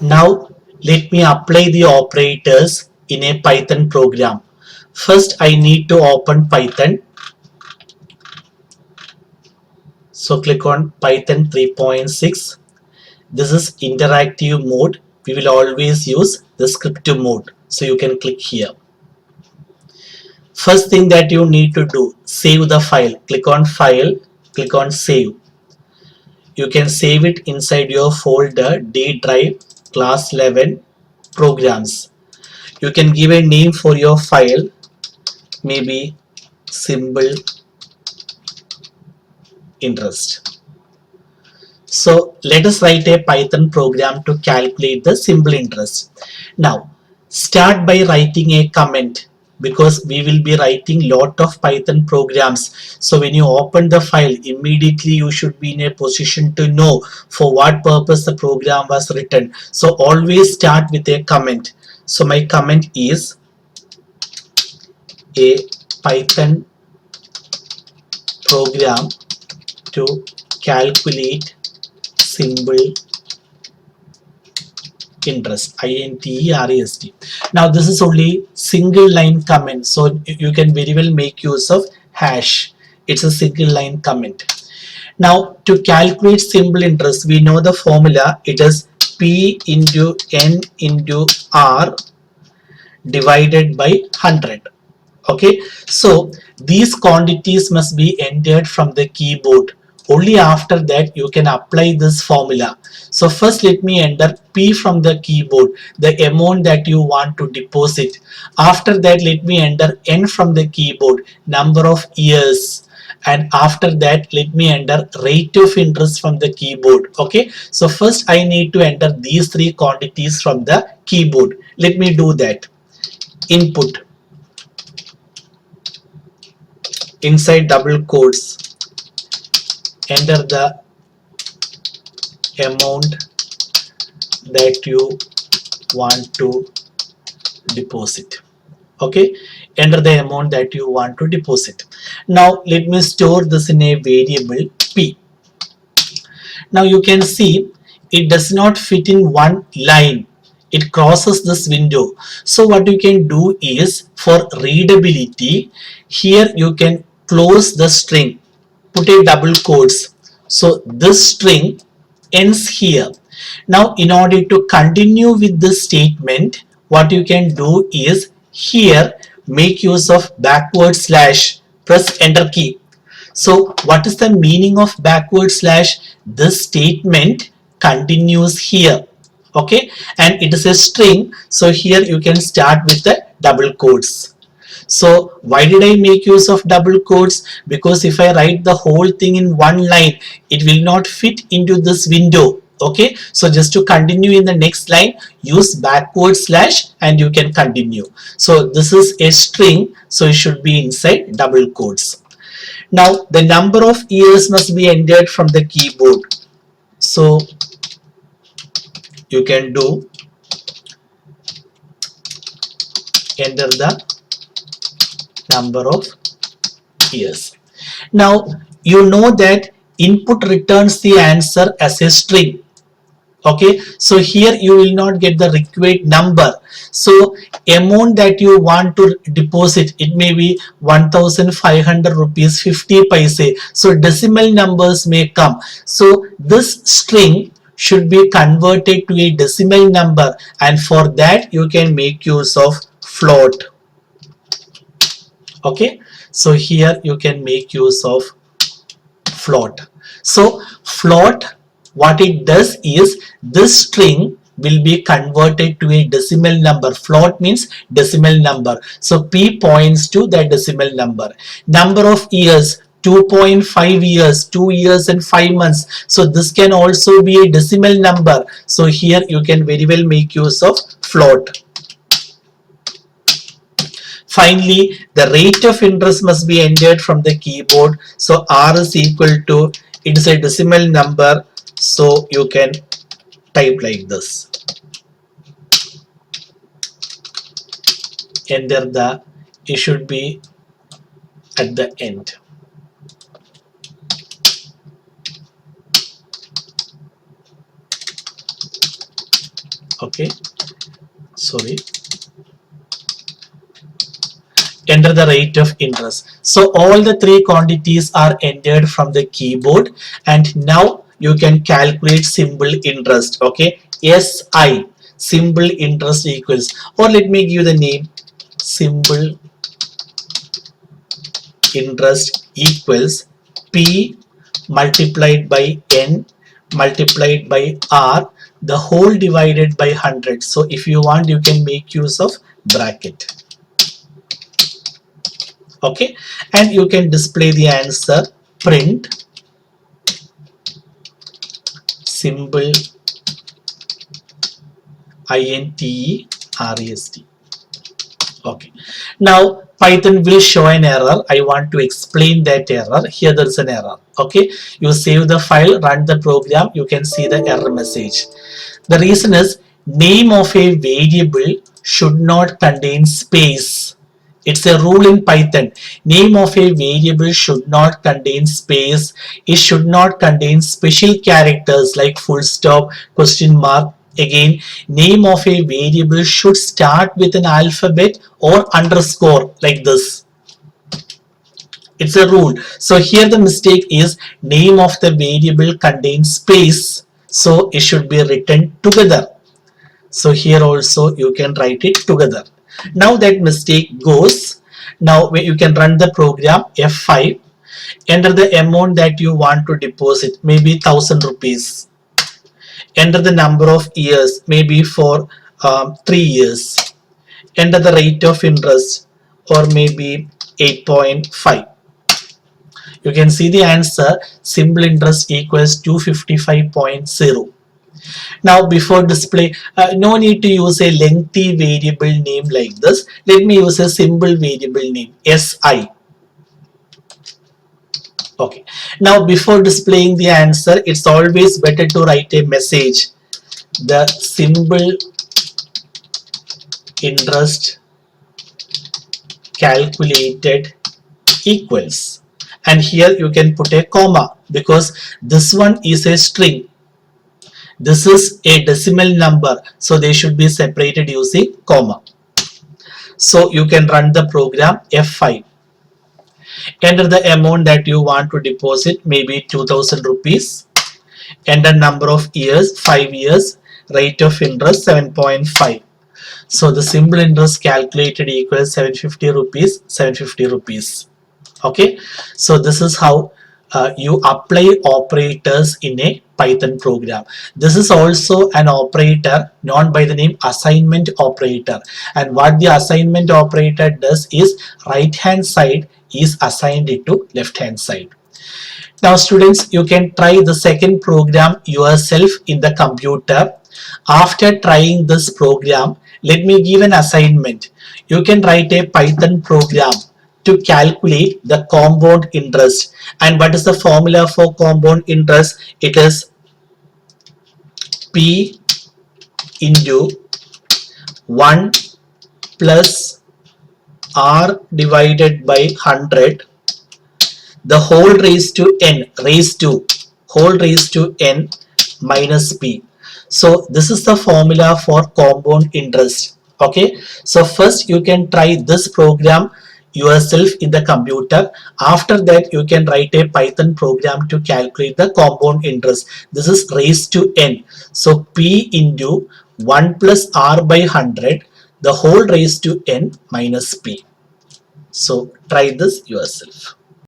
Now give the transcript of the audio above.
Now let me apply the operators in a Python program. First I need to open Python. So click on Python 3.6. This is interactive mode. We will always use the script mode. So you can click here. First thing that you need to do, save the file. Click on file, click on save. You can save it inside your folder D drive class 11 programs. You can give a name for your file, maybe symbol interest. So let us write a Python program to calculate the symbol interest. Now start by writing a comment, because we will be writing lot of Python programs. So when you open the file, immediately you should be in a position to know for what purpose the program was written. So always start with a comment. So my comment is a Python program to calculate symbol interest, interest. Now this is only single line comment, so you can very well make use of hash. It's a single line comment. Now to calculate symbol interest, we know the formula. It is P into N into R divided by 100. Okay, so these quantities must be entered from the keyboard. Only after that you can apply this formula. So first let me enter P from the keyboard, the amount that you want to deposit. After that let me enter N from the keyboard, number of years. And after that let me enter rate of interest from the keyboard. Okay, so first I need to enter these three quantities from the keyboard. Let me do that. Input, inside double quotes, enter the amount that you want to deposit. Okay, enter the amount that you want to deposit. Now let me store this in a variable P. Now you can see it does not fit in one line. It crosses this window. So what you can do is, for readability, here you can close the string, put a double quotes. So this string ends here. Now in order to continue with this statement, what you can do is here make use of backward slash, press enter key. So what is the meaning of backward slash? This statement continues here. Okay, and it is a string, so here you can start with the double quotes. So why did I make use of double quotes? Because if I write the whole thing in one line, it will not fit into this window. Okay, so just to continue in the next line, use backward slash and you can continue. So this is a string, so it should be inside double quotes. Now the number of years must be entered from the keyboard. So you can do enter the number of years. Now you know that input returns the answer as a string. Okay, so here you will not get the required number. So amount that you want to deposit, it may be 1500 rupees 50 paise. So decimal numbers may come. So this string should be converted to a decimal number, and for that you can make use of float. Okay, so here you can make use of float. So float, what it does is, this string will be converted to a decimal number. Float means decimal number. So P points to the decimal number. Number of years, 2.5 years, 2 years and 5 months. So this can also be a decimal number. So here you can very well make use of float. Finally, the rate of interest must be entered from the keyboard. So R is equal to, it is a decimal number, so you can type like this. Enter the, it should be at the end. Okay, sorry. Enter the rate of interest. So all the three quantities are entered from the keyboard, and now you can calculate simple interest. Okay, SI, simple interest equals, or let me give the name, simple interest equals P multiplied by N multiplied by R, the whole divided by 100. So if you want, you can make use of bracket. Okay, and you can display the answer, print symbol interest. Okay, now Python will show an error. I want to explain that error. Here there is an error. Okay, you save the file, run the program, you can see the error message. The reason is, name of a variable should not contain space. It's a rule in Python. Name of a variable should not contain space. It should not contain special characters like full stop, question mark. Again, name of a variable should start with an alphabet or underscore like this. It's a rule. So here the mistake is, name of the variable contains space. So it should be written together. So here also you can write it together. Now that mistake goes. Now you can run the program F5. Enter the amount that you want to deposit, maybe 1000 rupees. Enter the number of years, maybe for 3 years. Enter the rate of interest, or maybe 8.5. You can see the answer, simple interest equals 255.0. Now before display, no need to use a lengthy variable name like this. Let me use a simple variable name, SI. Okay. Now before displaying the answer, it's always better to write a message. The simple interest calculated equals. And here you can put a comma, because this one is a string. This is a decimal number, so they should be separated using comma. So you can run the program F5. Enter the amount that you want to deposit, maybe 2000 rupees. Enter number of years, 5 years. Rate of interest 7.5. So the simple interest calculated equals 750 rupees, 750 rupees. Okay, so this is how you apply operators in a Python program. This is also an operator known by the name assignment operator, and what the assignment operator does is, right hand side is assigned to left hand side. Now students, you can try the second program yourself in the computer. After trying this program, let me give an assignment. You can write a Python program to calculate the compound interest. And what is the formula for compound interest? It is P into 1 plus R divided by 100, the whole raised to n, whole raised to n minus P. So this is the formula for compound interest. Okay, so first you can try this program yourself in the computer. After that, you can write a Python program to calculate the compound interest. This is raised to n. So P into 1 plus R by 100, the whole raised to n minus P. So try this yourself.